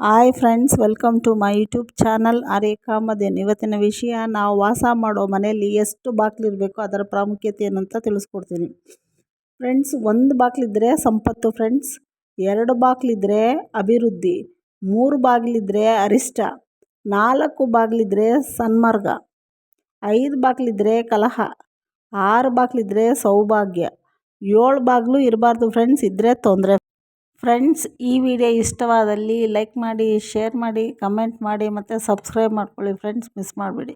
Hi friends, welcome to my YouTube channel ಅರೇಖಾ ಮದೇನ್. ಇವತ್ತಿನ ವಿಷಯ, ನಾವು ವಾಸ ಮಾಡೋ ಮನೆಯಲ್ಲಿ ಎಷ್ಟು ಬಾಗಿಲಿರಬೇಕು ಅದರ ಪ್ರಾಮುಖ್ಯತೆ ಏನಂತ ತಿಳಿಸ್ಕೊಡ್ತೀನಿ. ಫ್ರೆಂಡ್ಸ್, ಒಂದು ಬಾಗಿಲಿದ್ರೆ ಸಂಪತ್ತು ಫ್ರೆಂಡ್ಸ್, 2 ಬಾಗಿಲಿದ್ರೆ ಅಭಿವೃದ್ಧಿ, 3 ಬಾಗಿಲಿದ್ರೆ ಅರಿಷ್ಟ, 4 ಬಾಗಿಲಿದ್ರೆ ಸನ್ಮಾರ್ಗ, 5 ಬಾಗಿಲಿದ್ರೆ ಕಲಹ, 6 ಬಾಗಿಲಿದ್ರೆ ಸೌಭಾಗ್ಯ, 7 ಬಾಗಿಲು ಇರಬಾರ್ದು ಫ್ರೆಂಡ್ಸ್, ಇದ್ದರೆ ತೊಂದರೆ. ಫ್ರೆಂಡ್ಸ್, ಈ ವಿಡಿಯೋ ಇಷ್ಟವಾದಲ್ಲಿ ಲೈಕ್ ಮಾಡಿ, ಶೇರ್ ಮಾಡಿ, ಕಮೆಂಟ್ ಮಾಡಿ ಮತ್ತು ಸಬ್ಸ್ಕ್ರೈಬ್ ಮಾಡ್ಕೊಳ್ಳಿ ಫ್ರೆಂಡ್ಸ್, ಮಿಸ್ ಮಾಡಬೇಡಿ.